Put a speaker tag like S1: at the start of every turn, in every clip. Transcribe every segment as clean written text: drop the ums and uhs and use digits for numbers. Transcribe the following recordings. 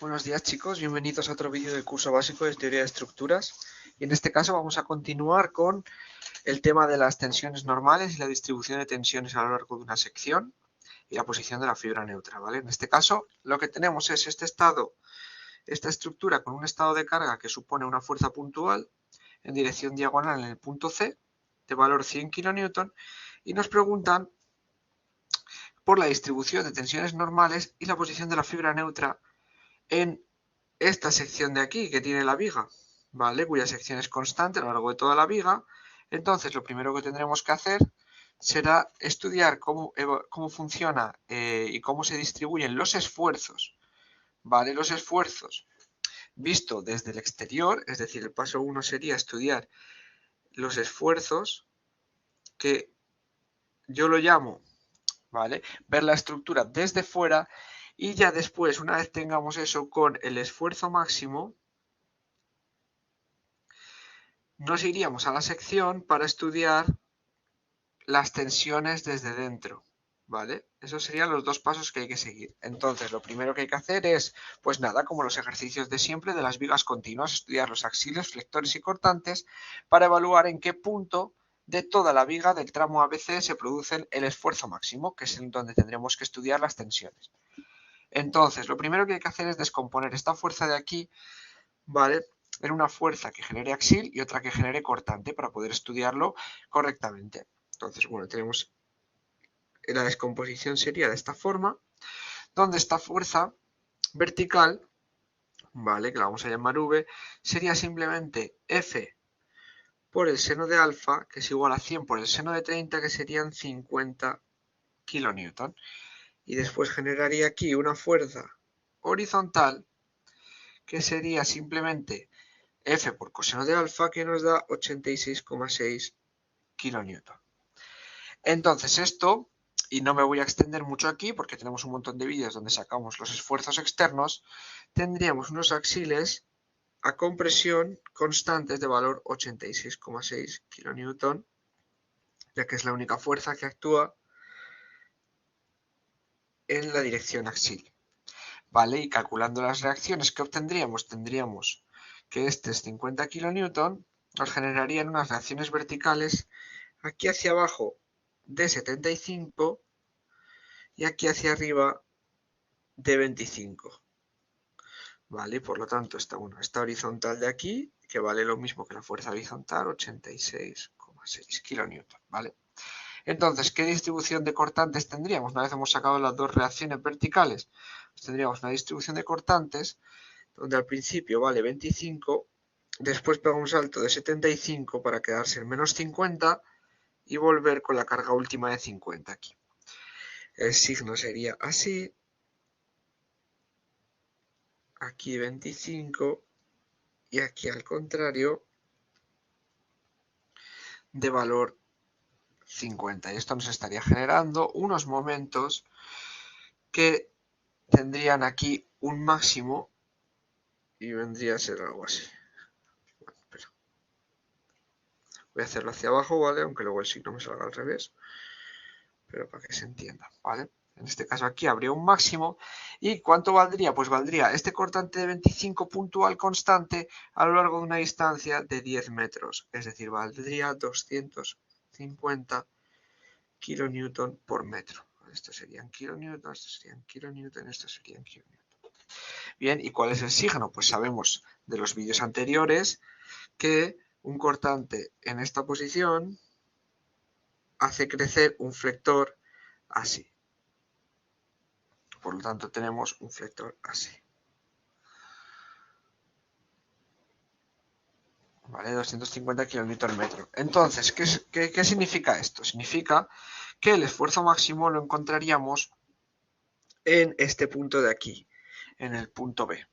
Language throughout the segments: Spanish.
S1: Buenos días chicos, bienvenidos a otro vídeo del curso básico de teoría de estructuras y en este caso vamos a continuar con el tema de las tensiones normales y la distribución de tensiones a lo largo de una sección y la posición de la fibra neutra, ¿vale? En este caso lo que tenemos es esta estructura con un estado de carga que supone una fuerza puntual en dirección diagonal en el punto C de valor 100 kN y nos preguntan por la distribución de tensiones normales y la posición de la fibra neutra en esta sección de aquí que tiene la viga, ¿vale? Cuya sección es constante a lo largo de toda la viga. Entonces, lo primero que tendremos que hacer será estudiar cómo funciona y cómo se distribuyen los esfuerzos, ¿vale? Los esfuerzos visto desde el exterior, es decir, el paso 1 sería estudiar los esfuerzos que yo lo llamo, ¿vale? Ver la estructura desde fuera y ya después, una vez tengamos eso con el esfuerzo máximo, nos iríamos a la sección para estudiar las tensiones desde dentro, ¿vale? Esos serían los dos pasos que hay que seguir. Entonces, lo primero que hay que hacer es, pues nada, como los ejercicios de siempre de las vigas continuas, estudiar los axiles, flectores y cortantes para evaluar en qué punto de toda la viga del tramo ABC se produce el esfuerzo máximo, que es en donde tendremos que estudiar las tensiones. Entonces, lo primero que hay que hacer es descomponer esta fuerza de aquí, ¿vale? En una fuerza que genere axil y otra que genere cortante para poder estudiarlo correctamente. Entonces, bueno, tenemos la descomposición sería de esta forma, donde esta fuerza vertical, ¿vale? Que la vamos a llamar V, sería simplemente F por el seno de alfa, que es igual a 100 por el seno de 30, que serían 50 kilonewton. Y después generaría aquí una fuerza horizontal, que sería simplemente F por coseno de alfa, que nos da 86,6 kilonewton. Entonces esto, y no me voy a extender mucho aquí porque tenemos un montón de vídeos donde sacamos los esfuerzos externos, tendríamos unos axiles a compresión constantes de valor 86,6 kilonewton, ya que es la única fuerza que actúa en la dirección axil. ¿Vale? Y calculando las reacciones que obtendríamos, tendríamos que este es 50 kilonewton, nos generarían unas reacciones verticales aquí hacia abajo de 75 y aquí hacia arriba de 25. ¿Vale? Por lo tanto, esta horizontal de aquí, que vale lo mismo que la fuerza horizontal, 86,6 kilonewton, ¿vale? Entonces, ¿qué distribución de cortantes tendríamos? Una vez hemos sacado las dos reacciones verticales, pues tendríamos una distribución de cortantes donde al principio vale 25, después pega un salto de 75 para quedarse en menos 50 y volver con la carga última de 50 aquí. El signo sería así, aquí 25 y aquí al contrario de valor 50. Y esto nos estaría generando unos momentos que tendrían aquí un máximo y vendría a ser algo así. Bueno, espera. Voy a hacerlo hacia abajo, ¿vale? Aunque luego el signo me salga al revés. Pero para que se entienda, ¿vale? En este caso aquí habría un máximo. ¿Y cuánto valdría? Pues valdría este cortante de 25 puntual constante a lo largo de una distancia de 10 metros. Es decir, valdría 250 kilonewton por metro. Estos serían kilonewton, estos serían kilonewton, estos serían kilonewton. Bien, ¿y cuál es el signo? Pues sabemos de los vídeos anteriores que un cortante en esta posición hace crecer un flector así. Por lo tanto, tenemos un flector así. ¿Vale? 250 kN metro. Entonces, ¿qué significa esto? Significa que el esfuerzo máximo lo encontraríamos en este punto de aquí, en el punto B.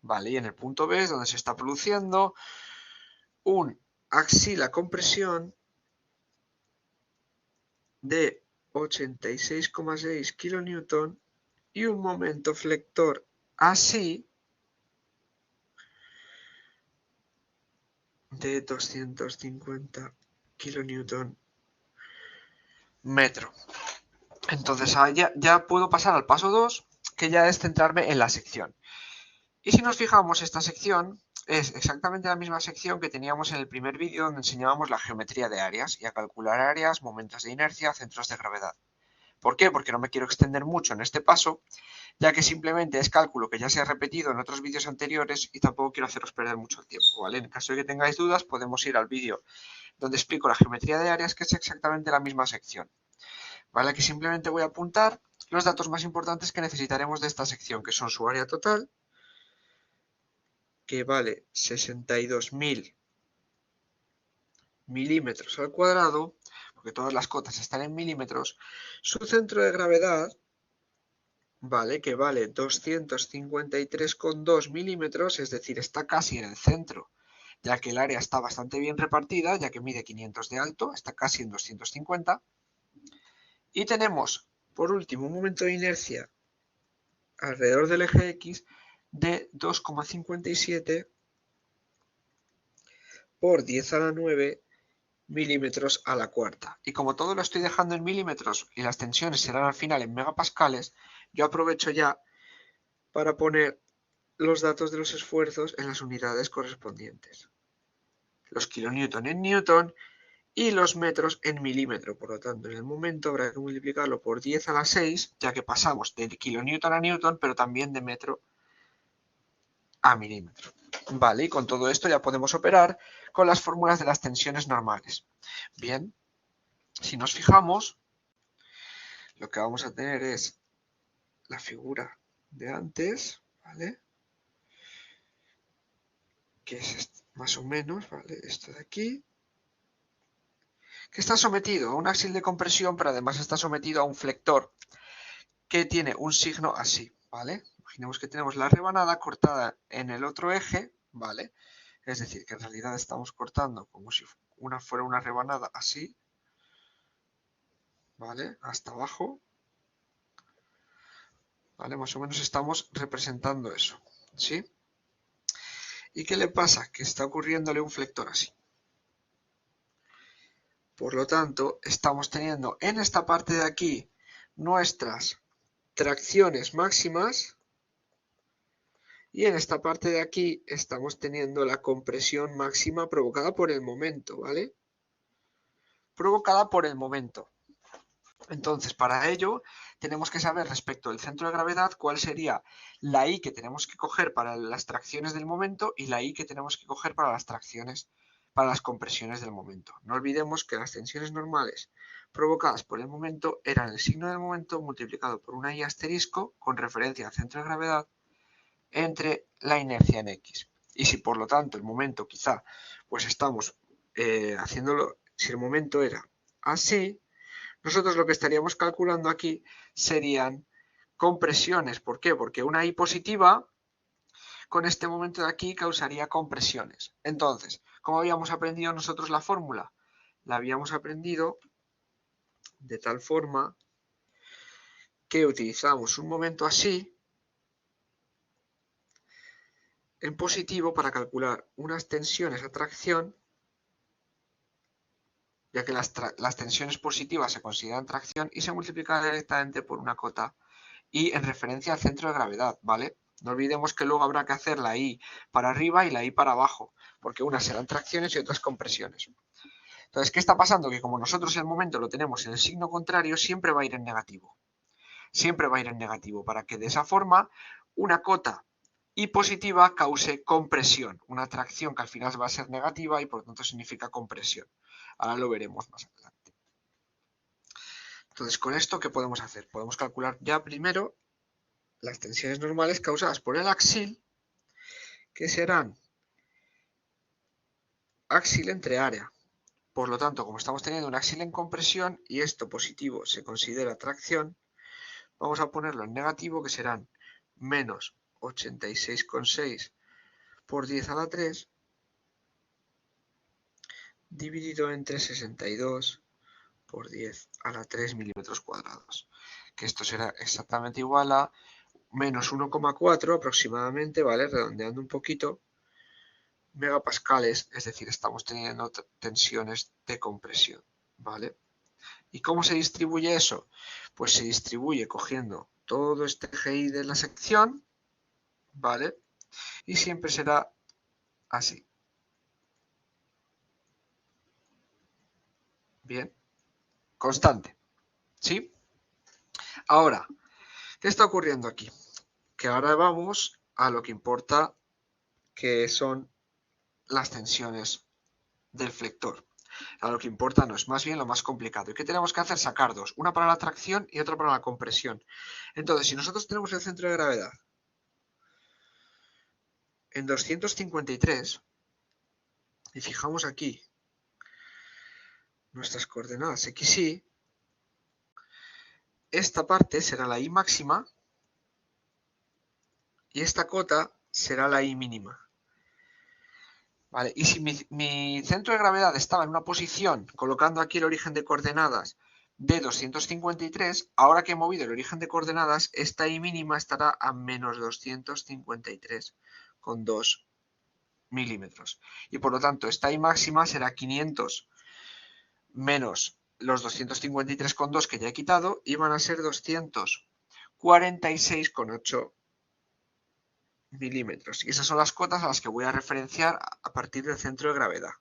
S1: ¿Vale? Y en el punto B es donde se está produciendo un axila compresión de 86,6 kN y un momento flector así de 250 kN metro. Entonces ya puedo pasar al paso 2, que ya es centrarme en la sección. Y si nos fijamos, esta sección es exactamente la misma sección que teníamos en el primer vídeo donde enseñábamos la geometría de áreas y a calcular áreas, momentos de inercia, centros de gravedad. ¿Por qué? Porque no me quiero extender mucho en este paso, ya que simplemente es cálculo que ya se ha repetido en otros vídeos anteriores y tampoco quiero haceros perder mucho el tiempo, ¿vale? En caso de que tengáis dudas, podemos ir al vídeo donde explico la geometría de áreas, que es exactamente la misma sección. ¿Vale? Aquí simplemente voy a apuntar los datos más importantes que necesitaremos de esta sección, que son su área total, que vale 62.000 milímetros al cuadrado, porque todas las cotas están en milímetros, su centro de gravedad, vale, que vale 253,2 milímetros, es decir, está casi en el centro, ya que el área está bastante bien repartida, ya que mide 500 de alto, está casi en 250. Y tenemos, por último, un momento de inercia alrededor del eje X de 2,57 por 10 a la 9 milímetros a la cuarta. Y como todo lo estoy dejando en milímetros y las tensiones serán al final en megapascales, yo aprovecho ya para poner los datos de los esfuerzos en las unidades correspondientes. Los kilonewton en newton y los metros en milímetro. Por lo tanto, en el momento habrá que multiplicarlo por 10 a la 6, ya que pasamos de kilonewton a newton, pero también de metro a milímetro. Vale, y con todo esto ya podemos operar con las fórmulas de las tensiones normales. Bien, si nos fijamos, lo que vamos a tener es la figura de antes, ¿vale? Que es más o menos, ¿vale? Esto de aquí, que está sometido a un axil de compresión, pero además está sometido a un flector que tiene un signo así, ¿vale? Imaginemos que tenemos la rebanada cortada en el otro eje, ¿vale? Es decir, que en realidad estamos cortando como si fuera una rebanada así, ¿vale? Hasta abajo, ¿vale? Más o menos estamos representando eso, ¿sí? ¿Y qué le pasa? Que está ocurriéndole un flector así. Por lo tanto, estamos teniendo en esta parte de aquí nuestras tracciones máximas y en esta parte de aquí estamos teniendo la compresión máxima provocada por el momento, ¿vale? Provocada por el momento. Entonces, para ello, tenemos que saber respecto del centro de gravedad cuál sería la I que tenemos que coger para las tracciones del momento y la I que tenemos que coger para las tracciones, para las compresiones del momento. No olvidemos que las tensiones normales provocadas por el momento eran el signo del momento multiplicado por una I asterisco con referencia al centro de gravedad entre la inercia en X. Y si por lo tanto el momento quizá, pues estamos haciéndolo, si el momento era así, nosotros lo que estaríamos calculando aquí serían compresiones. ¿Por qué? Porque una I positiva con este momento de aquí causaría compresiones. Entonces, ¿cómo habíamos aprendido nosotros la fórmula? La habíamos aprendido de tal forma que utilizamos un momento así en positivo para calcular unas tensiones a tracción, ya que las tensiones positivas se consideran tracción y se multiplican directamente por una cota y en referencia al centro de gravedad, ¿vale? No olvidemos que luego habrá que hacer la I para arriba y la I para abajo, porque unas serán tracciones y otras compresiones. Entonces, ¿qué está pasando? Que como nosotros el momento lo tenemos en el signo contrario, siempre va a ir en negativo. Siempre va a ir en negativo, para que de esa forma una cota I positiva cause compresión, una tracción que al final va a ser negativa y por lo tanto significa compresión. Ahora lo veremos más adelante. Entonces, con esto, ¿qué podemos hacer? Podemos calcular ya primero las tensiones normales causadas por el axil, que serán axil entre área. Por lo tanto, como estamos teniendo un axil en compresión y esto positivo se considera tracción, vamos a ponerlo en negativo, que serán menos 86,6 por 10 a la 3 dividido entre 62 por 10 a la 3 milímetros cuadrados, que esto será exactamente igual a menos 1,4 aproximadamente, ¿vale? Redondeando un poquito, megapascales, es decir, estamos teniendo tensiones de compresión, ¿vale? ¿Y cómo se distribuye eso? Pues se distribuye cogiendo todo este GI de la sección, ¿vale? y siempre será así. Bien, constante, ¿sí? Ahora, ¿qué está ocurriendo aquí? Que ahora vamos a lo que importa, que son las tensiones del flector. A lo que importa no, es más bien lo más complicado. ¿Y qué tenemos que hacer? Sacar dos, una para la tracción y otra para la compresión. Entonces, si nosotros tenemos el centro de gravedad en 253 y fijamos aquí nuestras coordenadas x, y, esta parte será la y máxima y esta cota será la y mínima. ¿Vale? Y si mi centro de gravedad estaba en una posición, colocando aquí el origen de coordenadas de 253, ahora que he movido el origen de coordenadas, esta y mínima estará a menos 253,2 milímetros. Y por lo tanto, esta y máxima será 500 menos los 253,2 que ya he quitado, y van a ser 246,8 milímetros. Y esas son las cotas a las que voy a referenciar a partir del centro de gravedad,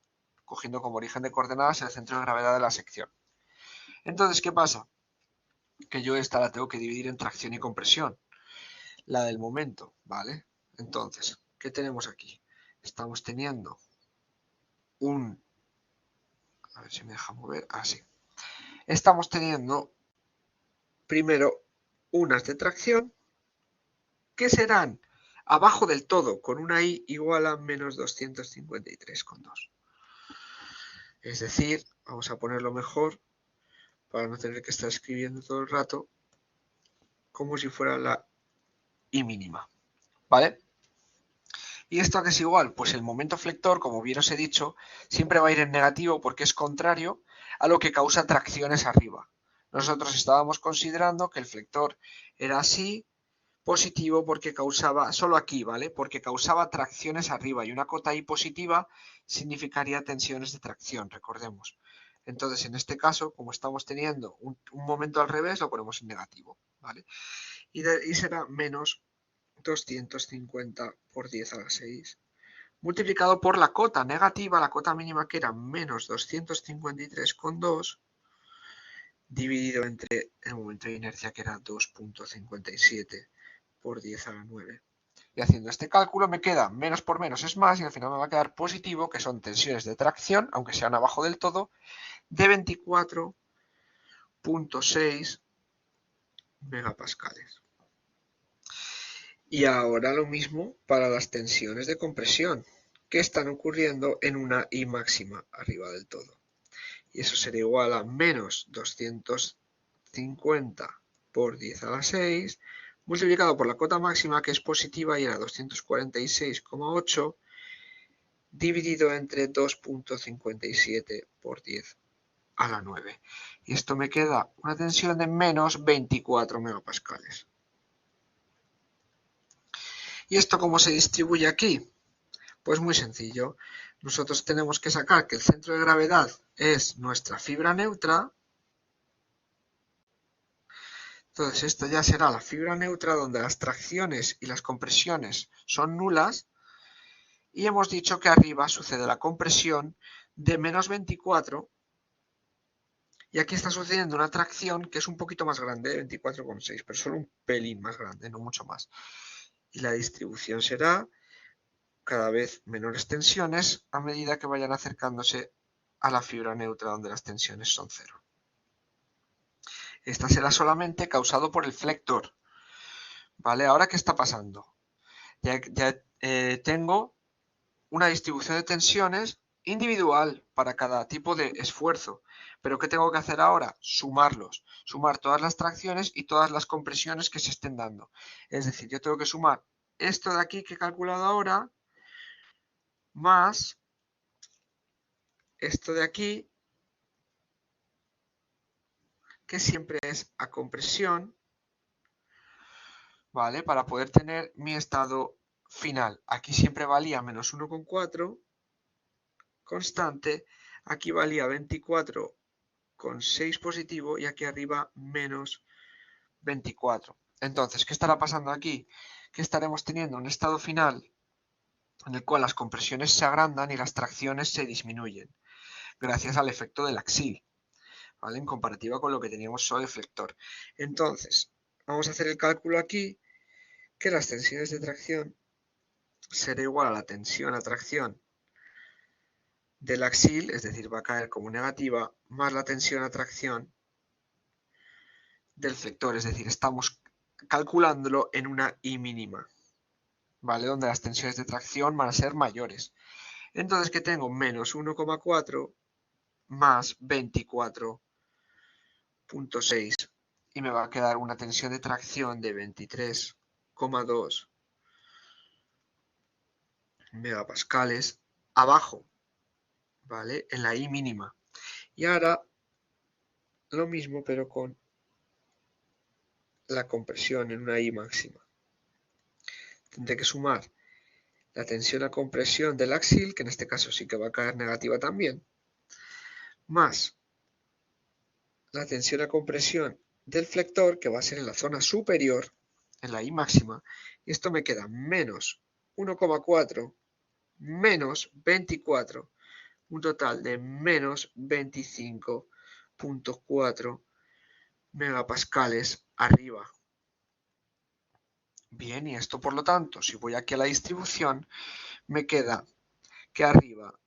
S1: cogiendo como origen de coordenadas el centro de gravedad de la sección. Entonces, ¿qué pasa? Que yo esta la tengo que dividir en tracción y compresión, la del momento, ¿vale? Entonces, ¿qué tenemos aquí? Estamos teniendo un... A ver si me deja mover. Así. Estamos teniendo primero unas de tracción que serán abajo del todo con una i igual a menos 253,2. Es decir, vamos a ponerlo mejor para no tener que estar escribiendo todo el rato, como si fuera la i mínima, ¿vale? ¿Y esto a qué es igual? Pues el momento flector, como bien os he dicho, siempre va a ir en negativo porque es contrario a lo que causa tracciones arriba. Nosotros estábamos considerando que el flector era así, positivo porque causaba, solo aquí, ¿vale? Porque causaba tracciones arriba y una cota I positiva significaría tensiones de tracción, recordemos. Entonces, en este caso, como estamos teniendo un momento al revés, lo ponemos en negativo, ¿vale? Y será menos 250 por 10 a la 6, multiplicado por la cota negativa, la cota mínima que era menos 253,2, dividido entre el momento de inercia que era 2.57 por 10 a la 9. Y haciendo este cálculo me queda menos por menos es más y al final me va a quedar positivo, que son tensiones de tracción, aunque sean abajo del todo, de 24,6 megapascales. Y ahora lo mismo para las tensiones de compresión, que están ocurriendo en una I máxima arriba del todo. Y eso será igual a menos 250 por 10 a la 6, multiplicado por la cota máxima, que es positiva y era 246,8, dividido entre 2.57 por 10 a la 9. Y esto me queda una tensión de menos 24 megapascales. ¿Y esto cómo se distribuye aquí? Pues muy sencillo. Nosotros tenemos que sacar que el centro de gravedad es nuestra fibra neutra. Entonces esto ya será la fibra neutra donde las tracciones y las compresiones son nulas. Y hemos dicho que arriba sucede la compresión de menos 24. Y aquí está sucediendo una tracción que es un poquito más grande, 24,6, pero solo un pelín más grande, no mucho más. Y la distribución será cada vez menores tensiones a medida que vayan acercándose a la fibra neutra donde las tensiones son cero. Esta será solamente causado por el flector. ¿Vale? Ahora, ¿qué está pasando? Ya tengo una distribución de tensiones individual para cada tipo de esfuerzo. Pero ¿qué tengo que hacer ahora? Sumarlos. Sumar todas las tracciones y todas las compresiones que se estén dando. Es decir, yo tengo que sumar esto de aquí que he calculado ahora, más esto de aquí, que siempre es a compresión, ¿vale? Para poder tener mi estado final. Aquí siempre valía menos 1,4, constante. Aquí valía 24,6 positivo y aquí arriba menos 24. Entonces, ¿qué estará pasando aquí? Que estaremos teniendo un estado final en el cual las compresiones se agrandan y las tracciones se disminuyen, gracias al efecto del axil, ¿vale? En comparativa con lo que teníamos solo de flector. Entonces, vamos a hacer el cálculo aquí, que las tensiones de tracción será igual a la tensión a tracción del axil, es decir, va a caer como negativa, más la tensión a tracción del flector, es decir, estamos calculándolo en una I mínima, ¿vale? Donde las tensiones de tracción van a ser mayores. Entonces, ¿qué tengo? Menos 1,4 más 24,6 y me va a quedar una tensión de tracción de 23,2 megapascales abajo, ¿vale? En la I mínima. Y ahora lo mismo, pero con la compresión en una I máxima. Tendré que sumar la tensión a compresión del axil, que en este caso sí que va a caer negativa también, más la tensión a compresión del flector, que va a ser en la zona superior, en la I máxima, y esto me queda menos 1,4 menos 24, un total de menos 25,4 megapascales arriba. Bien, y esto por lo tanto, si voy aquí a la distribución, me queda que arriba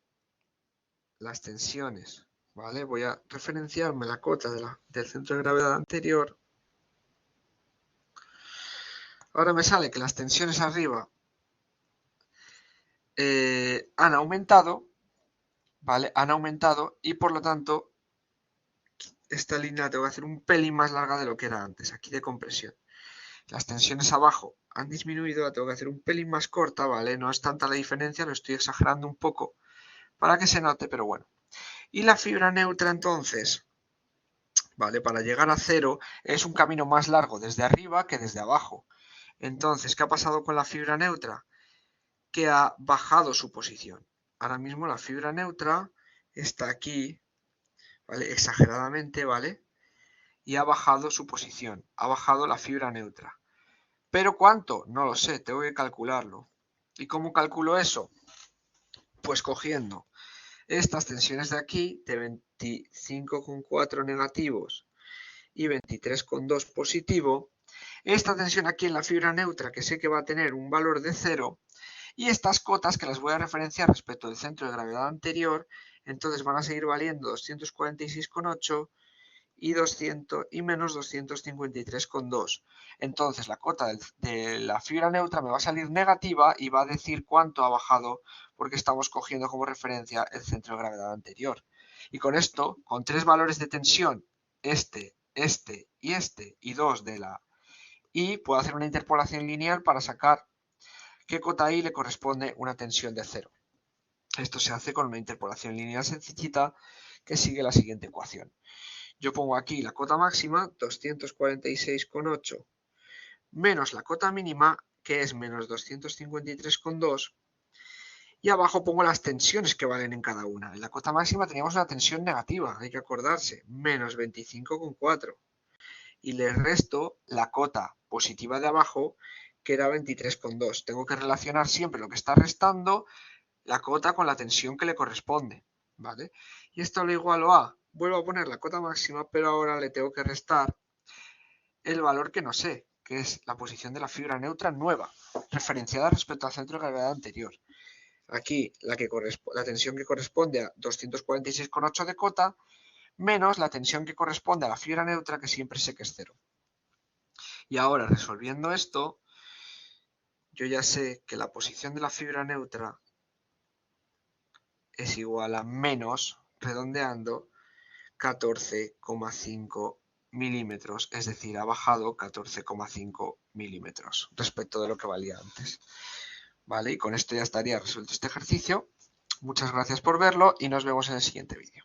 S1: las tensiones, ¿vale? Voy a referenciarme la cota del centro de gravedad anterior. Ahora me sale que las tensiones arriba han aumentado, ¿vale? Han aumentado y por lo tanto esta línea la tengo que hacer un pelín más larga de lo que era antes, aquí de compresión. Las tensiones abajo han disminuido, la tengo que hacer un pelín más corta, ¿vale? No es tanta la diferencia, lo estoy exagerando un poco para que se note, pero bueno. Y la fibra neutra entonces, ¿vale? Para llegar a cero es un camino más largo desde arriba que desde abajo. Entonces, ¿qué ha pasado con la fibra neutra? Que ha bajado su posición. Ahora mismo la fibra neutra está aquí, ¿vale? Exageradamente, ¿vale? Y ha bajado su posición, ha bajado la fibra neutra. ¿Pero cuánto? No lo sé, tengo que calcularlo. ¿Y cómo calculo eso? Pues cogiendo estas tensiones de aquí, de 25,4 negativos y 23,2 positivo, esta tensión aquí en la fibra neutra, que sé que va a tener un valor de 0, y estas cotas que las voy a referenciar respecto del centro de gravedad anterior, entonces van a seguir valiendo 246,8 y 200 y menos 253,2. Entonces la cota de la fibra neutra me va a salir negativa y va a decir cuánto ha bajado porque estamos cogiendo como referencia el centro de gravedad anterior. Y con esto, con tres valores de tensión, este y dos de la I, puedo hacer una interpolación lineal para sacar qué cota I le corresponde una tensión de 0. Esto se hace con una interpolación lineal sencillita que sigue la siguiente ecuación. Yo pongo aquí la cota máxima, 246,8, menos la cota mínima, que es menos 253,2, y abajo pongo las tensiones que valen en cada una. En la cota máxima teníamos una tensión negativa, hay que acordarse, menos 25,4. Y le resto la cota positiva de abajo, que era 23,2. Tengo que relacionar siempre lo que está restando la cota con la tensión que le corresponde, ¿vale? Y esto lo igualo a, vuelvo a poner la cota máxima, pero ahora le tengo que restar el valor que no sé, que es la posición de la fibra neutra nueva, referenciada respecto al centro de gravedad anterior. Aquí la tensión que corresponde a 246,8 de cota, menos la tensión que corresponde a la fibra neutra, que siempre sé que es 0. Y ahora, resolviendo esto, yo ya sé que la posición de la fibra neutra es igual a menos, redondeando, 14,5 milímetros, es decir, ha bajado 14,5 milímetros respecto de lo que valía antes. ¿Vale? Y con esto ya estaría resuelto este ejercicio. Muchas gracias por verlo y nos vemos en el siguiente vídeo.